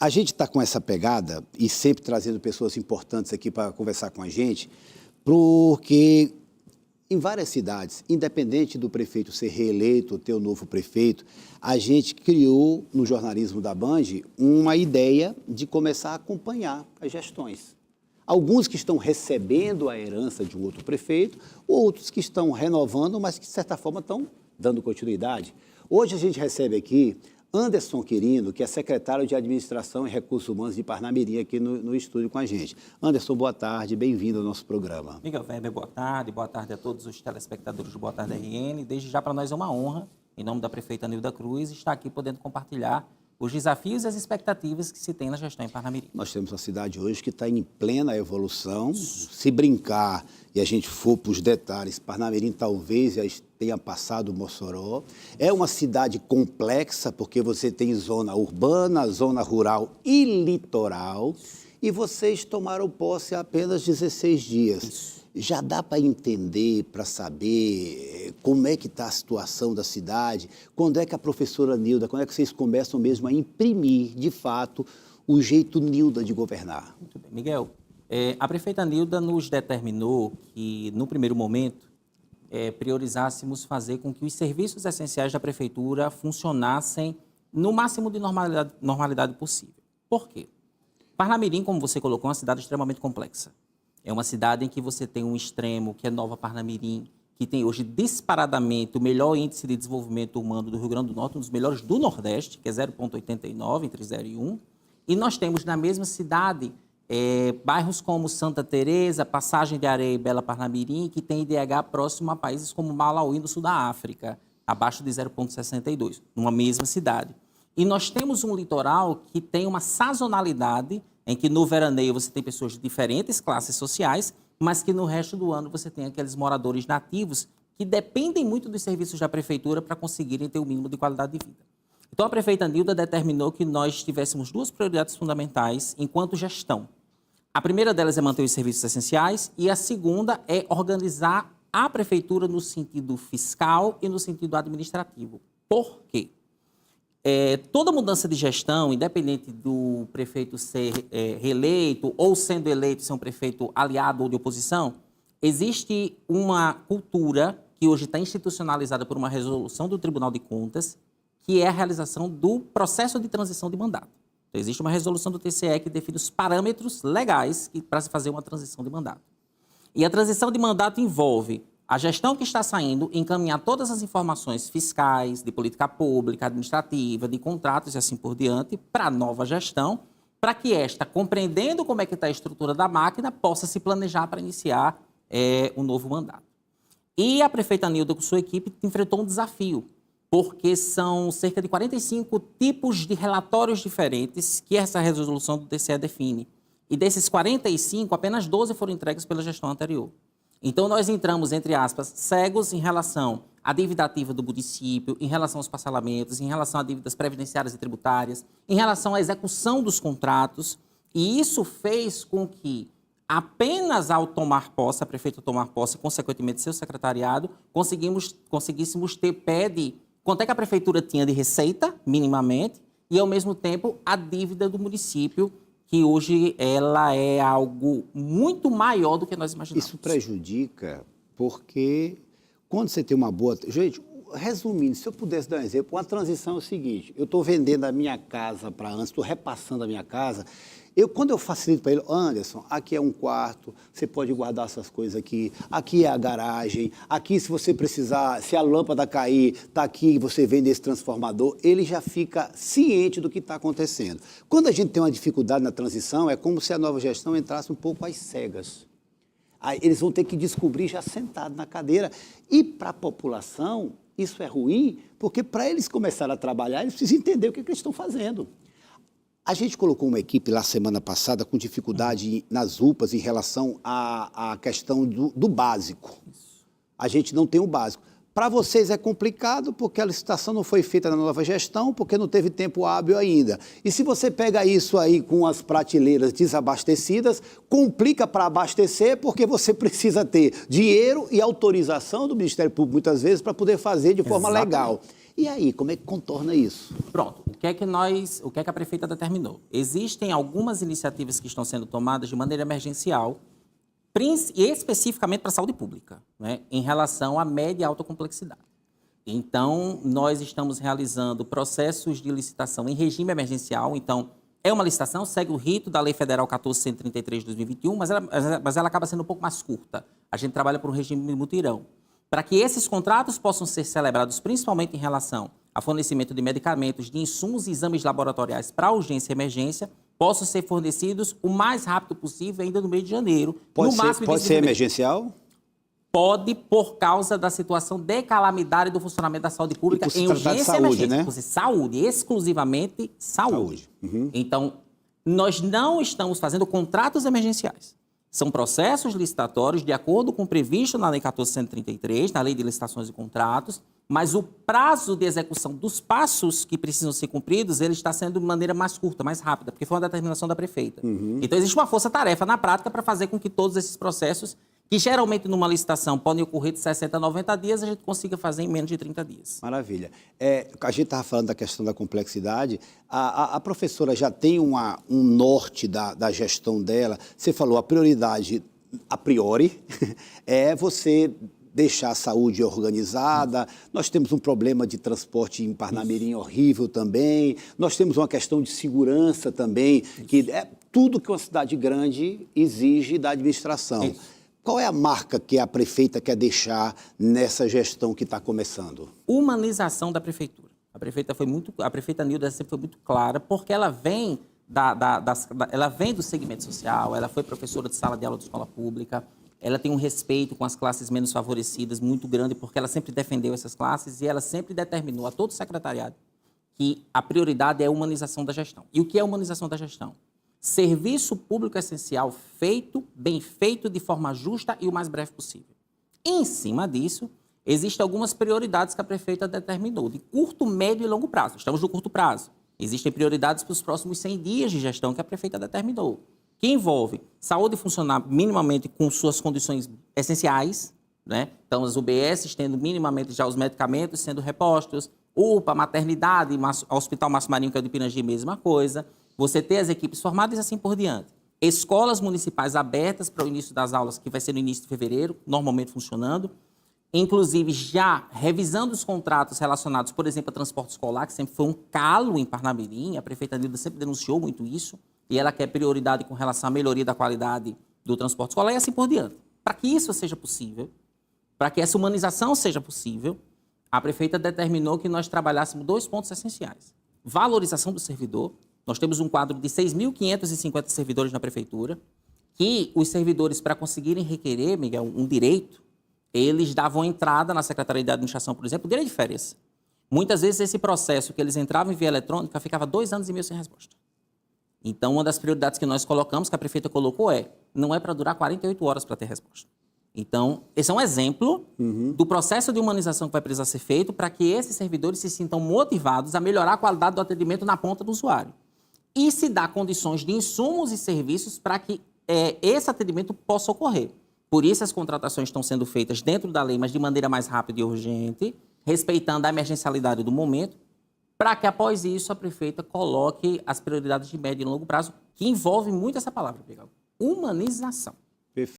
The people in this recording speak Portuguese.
A gente está com essa pegada e sempre trazendo pessoas importantes aqui para conversar com a gente, porque em várias cidades, independente do prefeito ser reeleito ou ter o novo prefeito, a gente criou no jornalismo da Band uma ideia de começar a acompanhar as gestões. Alguns que estão recebendo a herança de um outro prefeito, outros que estão renovando, mas que de certa forma estão dando continuidade. Hoje a gente recebe aqui Anderson Quirino, que é secretário de Administração e Recursos Humanos de Parnamirim, aqui no estúdio com a gente. Anderson, boa tarde, bem-vindo ao nosso programa. Miguel Weber, boa tarde a todos os telespectadores do Boa Tarde RN. Desde já para nós é uma honra, em nome da prefeita Nilda Cruz, estar aqui podendo compartilhar os desafios e as expectativas que se tem na gestão em Parnamirim. Nós temos uma cidade hoje que está em plena evolução. Se brincar e a gente for para os detalhes, Parnamirim talvez já tenha passado o Mossoró. É uma cidade complexa, porque você tem zona urbana, zona rural e litoral. E vocês tomaram posse há apenas 16 dias. Já dá para entender, para saber como é que está a situação da cidade? Quando é que a professora Nilda, quando é que vocês começam mesmo a imprimir, de fato, o jeito Nilda de governar? Muito bem. Miguel, a prefeita Nilda nos determinou que, no primeiro momento, priorizássemos fazer com que os serviços essenciais da prefeitura funcionassem no máximo de normalidade possível. Por quê? Parnamirim, como você colocou, é uma cidade extremamente complexa. É uma cidade em que você tem um extremo, que é Nova Parnamirim, que tem hoje disparadamente o melhor índice de desenvolvimento humano do Rio Grande do Norte, um dos melhores do Nordeste, que é 0,89 entre 0 e 1. E nós temos na mesma cidade bairros como Santa Teresa, Passagem de Areia e Bela Parnamirim, que tem IDH próximo a países como Malawi, no sul da África, abaixo de 0,62, numa mesma cidade. E nós temos um litoral que tem uma sazonalidade, em que no veraneio você tem pessoas de diferentes classes sociais, mas que no resto do ano você tem aqueles moradores nativos que dependem muito dos serviços da prefeitura para conseguirem ter o mínimo de qualidade de vida. Então a prefeita Nilda determinou que nós tivéssemos duas prioridades fundamentais enquanto gestão. A primeira delas é manter os serviços essenciais e a segunda é organizar a prefeitura no sentido fiscal e no sentido administrativo. Por quê? Toda mudança de gestão, independente do prefeito ser reeleito ou sendo eleito ser um prefeito aliado ou de oposição, existe uma cultura que hoje está institucionalizada por uma resolução do Tribunal de Contas, que é a realização do processo de transição de mandato. Então, existe uma resolução do TCE que define os parâmetros legais para se fazer uma transição de mandato. E a transição de mandato envolve a gestão que está saindo encaminhar todas as informações fiscais, de política pública, administrativa, de contratos e assim por diante, para a nova gestão, para que esta, compreendendo como é que está a estrutura da máquina, possa se planejar para iniciar um novo mandato. E a prefeita Nilda, com sua equipe, enfrentou um desafio, porque são cerca de 45 tipos de relatórios diferentes que essa resolução do TCE define. E desses 45, apenas 12 foram entregues pela gestão anterior. Então, nós entramos, entre aspas, cegos em relação à dívida ativa do município, em relação aos parcelamentos, em relação a dívidas previdenciárias e tributárias, em relação à execução dos contratos. E isso fez com que, apenas ao tomar posse, a prefeita tomar posse, consequentemente seu secretariado, conseguíssemos ter pé de quanto é que a prefeitura tinha de receita, minimamente, e, ao mesmo tempo, a dívida do município, que hoje ela é algo muito maior do que nós imaginamos. Isso prejudica porque quando você tem uma boa... Gente, resumindo, se eu pudesse dar um exemplo, uma transição é o seguinte, eu estou vendendo a minha casa para Anderson, estou repassando a minha casa, quando eu facilito para ele, Anderson, aqui é um quarto, você pode guardar essas coisas aqui, aqui é a garagem, aqui se você precisar, se a lâmpada cair, está aqui, você vende esse transformador, ele já fica ciente do que está acontecendo. Quando a gente tem uma dificuldade na transição, é como se a nova gestão entrasse um pouco às cegas. Aí eles vão ter que descobrir já sentado na cadeira. E para a população, isso é ruim, porque para eles começarem a trabalhar, eles precisam entender o que eles estão fazendo. A gente colocou uma equipe lá semana passada com dificuldade nas UPAs em relação à questão do básico. A gente não tem o básico. Para vocês é complicado porque a licitação não foi feita na nova gestão, porque não teve tempo hábil ainda. E se você pega isso aí com as prateleiras desabastecidas, complica para abastecer porque você precisa ter dinheiro e autorização do Ministério Público muitas vezes para poder fazer de forma legal. E aí, como é que contorna isso? Pronto, o que é que a prefeita determinou? Existem algumas iniciativas que estão sendo tomadas de maneira emergencial, e especificamente para a saúde pública, né, em relação à média e alta complexidade. Então, nós estamos realizando processos de licitação em regime emergencial. Então, é uma licitação, segue o rito da Lei Federal 14.133 de 2021, mas ela acaba sendo um pouco mais curta. A gente trabalha por um regime de mutirão. Para que esses contratos possam ser celebrados, principalmente em relação a fornecimento de medicamentos, de insumos e exames laboratoriais para urgência e emergência, possam ser fornecidos o mais rápido possível, ainda no mês de janeiro. Pode ser emergencial? Pode, por causa da situação de calamidade do funcionamento da saúde pública em urgência e saúde, emergência. né? Por ser saúde, exclusivamente saúde. Uhum. Então, nós não estamos fazendo contratos emergenciais. São processos licitatórios de acordo com o previsto na Lei 14.133, na Lei de Licitações e Contratos, mas o prazo de execução dos passos que precisam ser cumpridos, ele está sendo de maneira mais curta, mais rápida, porque foi uma determinação da prefeita. Então, existe uma força-tarefa na prática para fazer com que todos esses processos, que geralmente numa licitação podem ocorrer de 60 a 90 dias, a gente consiga fazer em menos de 30 dias. Maravilha. A gente estava falando da questão da complexidade. A professora já tem um norte da gestão dela. Você falou, a prioridade, a priori, é você deixar a saúde organizada. Nós temos um problema de transporte em Parnamirim horrível também. Nós temos uma questão de segurança também, que é tudo que uma cidade grande exige da administração. Isso. Qual é a marca que a prefeita quer deixar nessa gestão que está começando? Humanização da prefeitura. A prefeita Nilda sempre foi muito clara, porque ela vem ela vem do segmento social, ela foi professora de sala de aula de escola pública, ela tem um respeito com as classes menos favorecidas muito grande, porque ela sempre defendeu essas classes e ela sempre determinou a todo o secretariado que a prioridade é a humanização da gestão. E o que é a humanização da gestão? Serviço público essencial feito, bem feito, de forma justa e o mais breve possível. Em cima disso, existem algumas prioridades que a prefeita determinou, de curto, médio e longo prazo. Estamos no curto prazo. Existem prioridades para os próximos 100 dias de gestão que a prefeita determinou, que envolve saúde funcionar minimamente com suas condições essenciais, né? Então, as UBS tendo minimamente já os medicamentos sendo repostos, UPA, maternidade, Hospital Márcio Marinho, que é o de Pirangi, mesma coisa. Você ter as equipes formadas e assim por diante. Escolas municipais abertas para o início das aulas, que vai ser no início de fevereiro, normalmente funcionando. Inclusive, já revisando os contratos relacionados, por exemplo, a transporte escolar, que sempre foi um calo em Parnamirim. A prefeita Nilda sempre denunciou muito isso. E ela quer prioridade com relação à melhoria da qualidade do transporte escolar e assim por diante. Para que isso seja possível, para que essa humanização seja possível, a prefeita determinou que nós trabalhássemos 2 pontos essenciais. Valorização do servidor. Nós temos um quadro de 6.550 servidores na prefeitura, que os servidores, para conseguirem requerer, Miguel, um direito, eles davam entrada na Secretaria de Administração, por exemplo, direito de férias. Muitas vezes esse processo que eles entravam em via eletrônica ficava 2 anos e meio sem resposta. Então, uma das prioridades que nós colocamos, que a prefeita colocou não é para durar 48 horas para ter resposta. Então, esse é um exemplo do processo de humanização que vai precisar ser feito para que esses servidores se sintam motivados a melhorar a qualidade do atendimento na ponta do usuário. E se dá condições de insumos e serviços para que esse atendimento possa ocorrer. Por isso, as contratações estão sendo feitas dentro da lei, mas de maneira mais rápida e urgente, respeitando a emergencialidade do momento, para que, após isso, a prefeita coloque as prioridades de médio e longo prazo, que envolvem muito essa palavra, Miguel. Humanização.